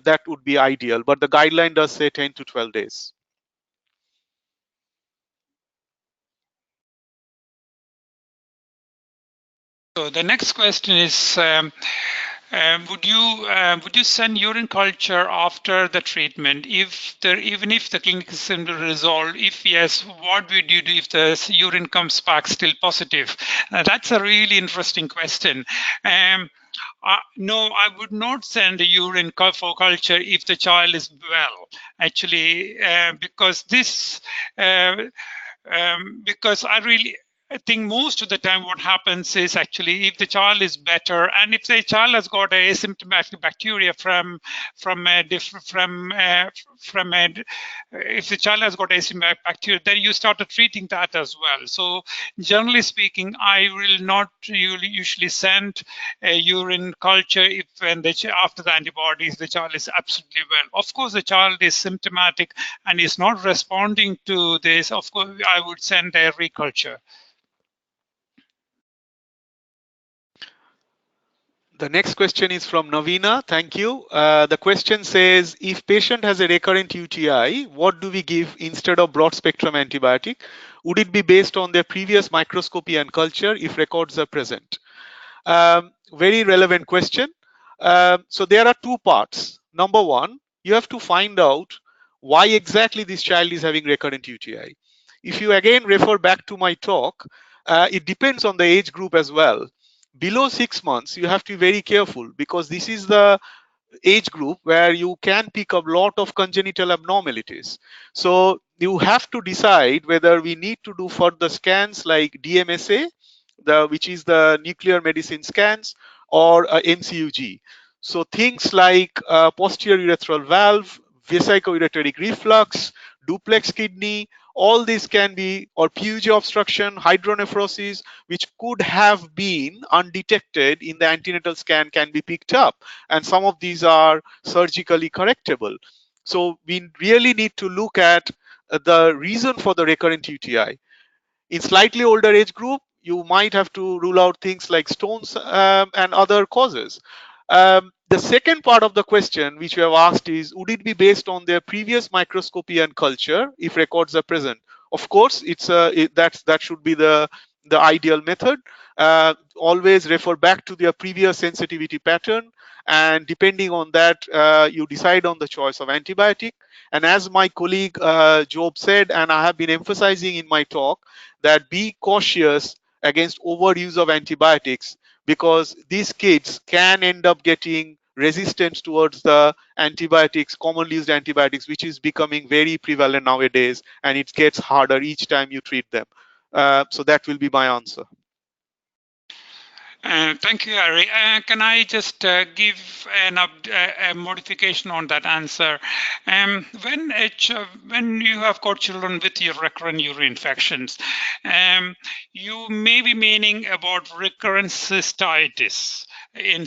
S2: that would be ideal, but the guideline does say 10 to 12 days.
S3: So the next question is, would you send urine culture after the treatment even if the clinical symptoms resolve? If yes, what would you do if the urine comes back still positive? That's a really interesting question. No, I would not send a urine for culture if the child is well, actually, because I think most of the time what happens is actually if the child is better and if the child has got asymptomatic bacteria if the child has got asymptomatic bacteria, then you start treating that as well. So generally speaking, I will not usually send a urine culture after the antibiotics the child is absolutely well. Of course, the child is symptomatic and is not responding to this. Of course, I would send a reculture.
S2: The next question is from Navina. Thank you. The question says, if patient has a recurrent UTI, what do we give instead of broad spectrum antibiotic? Would it be based on their previous microscopy and culture if records are present? Very relevant question. So there are two parts. Number one, you have to find out why exactly this child is having recurrent UTI. If you again refer back to my talk, it depends on the age group as well. Below 6 months, you have to be very careful because this is the age group where you can pick up a lot of congenital abnormalities. So you have to decide whether we need to do further scans like DMSA, which is the nuclear medicine scans, or MCUG. So things like posterior urethral valve, vesico-ureteric reflux, duplex kidney, all these can be, or PUJ obstruction, hydronephrosis, which could have been undetected in the antenatal scan, can be picked up. And some of these are surgically correctable. So we really need to look at the reason for the recurrent UTI. In slightly older age group, you might have to rule out things like stones and other causes. The second part of the question which you have asked is, would it be based on their previous microscopy and culture if records are present? Of course, that should be the ideal method. Always refer back to their previous sensitivity pattern, and depending on that, you decide on the choice of antibiotic. And as my colleague Job said, and I have been emphasizing in my talk, that be cautious against overuse of antibiotics, because these kids can end up getting resistance towards the antibiotics, commonly used antibiotics, which is becoming very prevalent nowadays, and it gets harder each time you treat them. So that will be my answer.
S3: Thank you, Harry. Can I just give a modification on that answer? When you have got children with your recurrent urinary infections, you may be meaning about recurrent cystitis in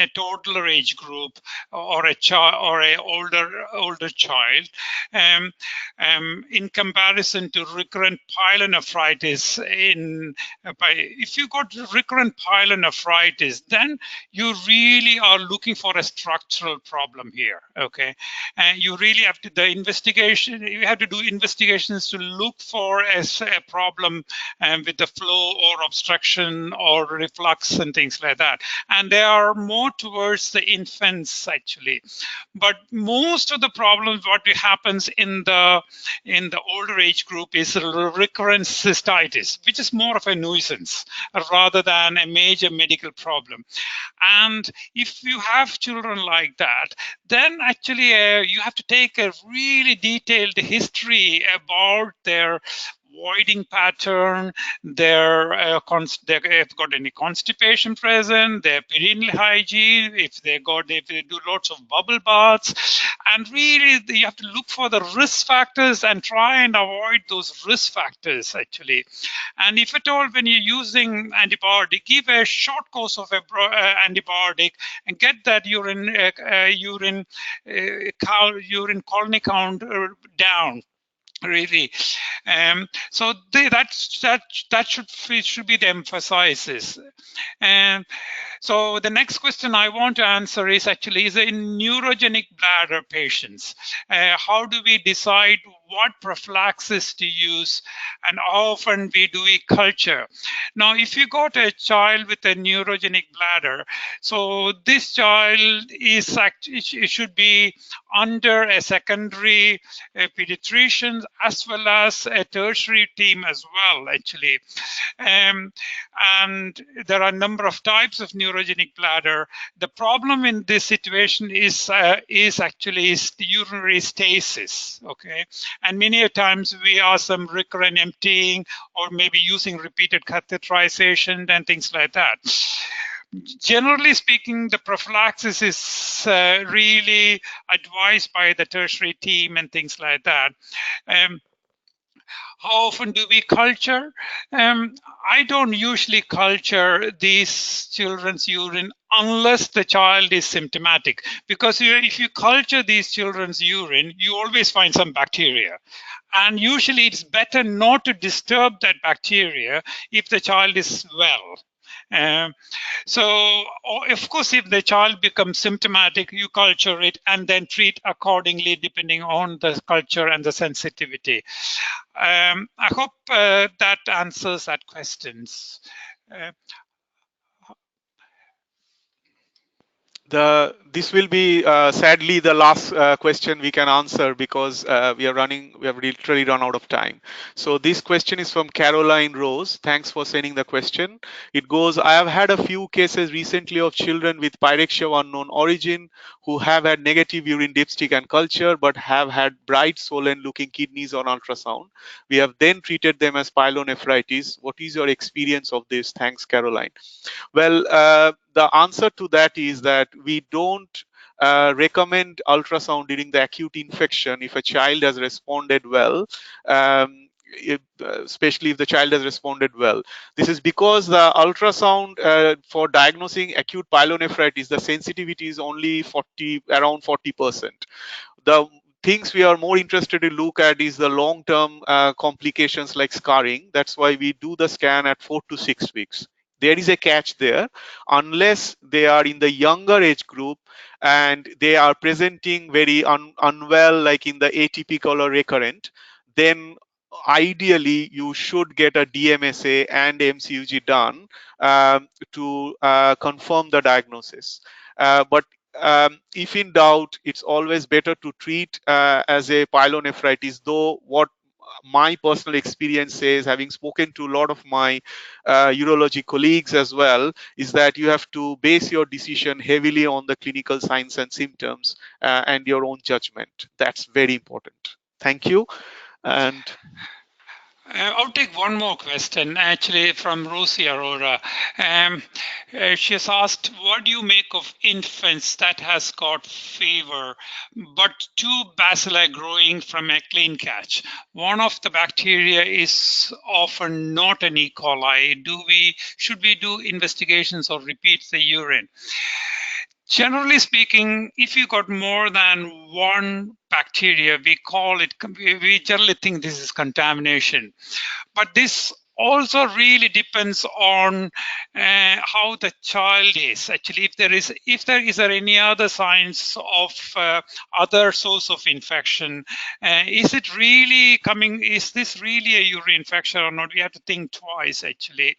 S3: a toddler age group, or a child, or a older child, in comparison to recurrent pyelonephritis. If you got recurrent pyelonephritis, then you really are looking for a structural problem here. Okay, and you really have to you have to do investigations to look for a problem with the flow or obstruction or reflux and things like that. And they are more towards the infants actually. But most of the problems what happens in the older age group is recurrent cystitis, which is more of a nuisance rather than a major medical problem. And if you have children like that, then actually you have to take a really detailed history about their voiding pattern, if got any constipation present, their perineal hygiene, if they do lots of bubble baths, and really you have to look for the risk factors and try and avoid those risk factors actually. And if at all, when you're using antibiotic, give a short course of antibiotic and get that urine colony count down, really. So that should be the emphasis. And so the next question I want to answer is actually, is in neurogenic bladder patients, how do we decide what prophylaxis to use, and how often we do a culture? Now, if you got a child with a neurogenic bladder, so this child is actually, it should be under a secondary pediatrician as well as a tertiary team as well, actually. And there are a number of types of neurogenic bladder. The problem in this situation is actually the urinary stasis, okay? And many a times we are some recurrent emptying, or maybe using repeated catheterization and things like that. Generally speaking, the prophylaxis is really advised by the tertiary team and things like that. How often do we culture? I don't usually culture these children's urine unless the child is symptomatic, because if you culture these children's urine, you always find some bacteria. And usually it's better not to disturb that bacteria if the child is well. So, of course, if the child becomes symptomatic, you culture it and then treat accordingly depending on the culture and the sensitivity. I hope that answers that questions.
S2: This will be sadly the last question we can answer, because we have literally run out of time. So this question is from Caroline Rose. Thanks for sending the question. It goes, I have had a few cases recently of children with pyrexia of unknown origin who have had negative urine dipstick and culture but have had bright swollen looking kidneys on ultrasound. We have then treated them as pyelonephritis. What is your experience of this? Thanks, Caroline. Well, the answer to that is that we don't recommend ultrasound during the acute infection if a child has responded well, especially if the child has responded well. This is because the ultrasound for diagnosing acute pyelonephritis, the sensitivity is only around 40%. The things we are more interested to look at is the long-term complications like scarring. That's why we do the scan at 4 to 6 weeks. There is a catch there. Unless they are in the younger age group and they are presenting very unwell, like in the atypical or recurrent, then ideally you should get a DMSA and MCUG done to confirm the diagnosis. But if in doubt, it's always better to treat as a pyelonephritis, though what my personal experience says, having spoken to a lot of my urology colleagues as well, is that you have to base your decision heavily on the clinical signs and symptoms and your own judgment. That's very important. Thank you. And
S3: I'll take one more question, actually, from Rosie Aurora. She has asked, what do you make of infants that has got fever, but two bacilli growing from a clean catch? One of the bacteria is often not an E. coli. Should we do investigations or repeat the urine? Generally speaking, if you got more than one bacteria, we generally think this is contamination. But this also really depends on how the child is. Actually, if there is any other signs of other source of infection, is this really a urine infection or not? We have to think twice, actually.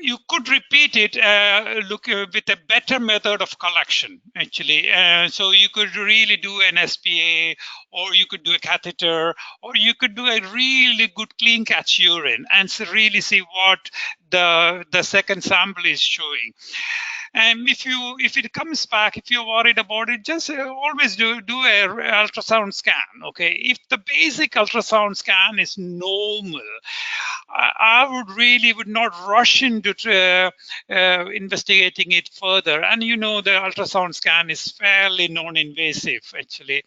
S3: You could repeat it with a better method of collection, actually. So you could really do an SPA, or you could do a catheter, or you could do a really good clean catch urine and really see what the second sample is showing. And if it comes back, if you're worried about it, just always do a ultrasound scan. Okay, if the basic ultrasound scan is normal, I would not rush into investigating it further. And the ultrasound scan is fairly non-invasive, actually.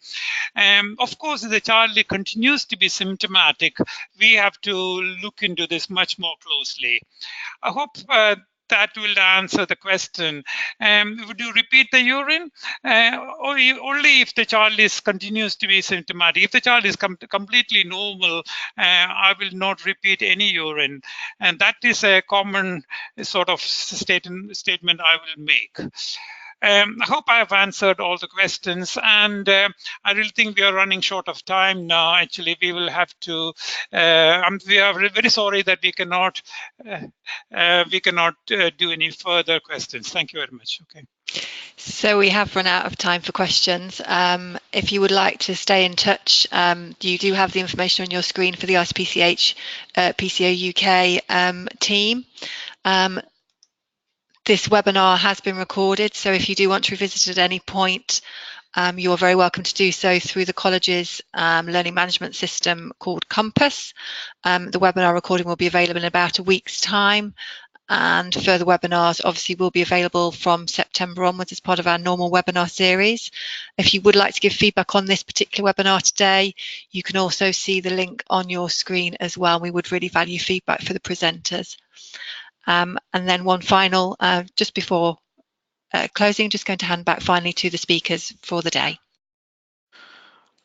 S3: Of course, if the child continues to be symptomatic, we have to look into this much more closely. I hope that will answer the question. Would you repeat the urine? Only if the child continues to be symptomatic. If the child is completely normal, I will not repeat any urine. And that is a common sort of statement I will make. I hope I have answered all the questions, and I really think we are running short of time now. Actually, we will have to. We are very sorry that we cannot do any further questions. Thank you very much. Okay.
S1: So we have run out of time for questions. If you would like to stay in touch, you do have the information on your screen for the RCPCH PCO UK team. This webinar has been recorded, so if you do want to revisit at any point, you are very welcome to do so through the college's learning management system called Compass. The webinar recording will be available in about a week's time, and further webinars obviously will be available from September onwards as part of our normal webinar series. If you would like to give feedback on this particular webinar today, you can also see the link on your screen as well. We would really value feedback for the presenters. And then one final, just before closing, just going to hand back finally to the speakers for the day.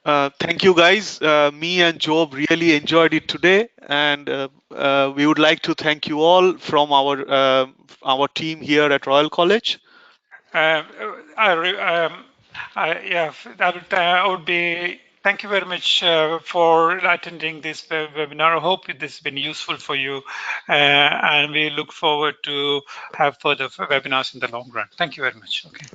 S2: Thank you, guys. Me and Job really enjoyed it today, and we would like to thank you all from our team here at Royal College.
S3: Thank you very much for attending this webinar. I hope this has been useful for you, and we look forward to have further webinars in the long run. Thank you very much. Okay.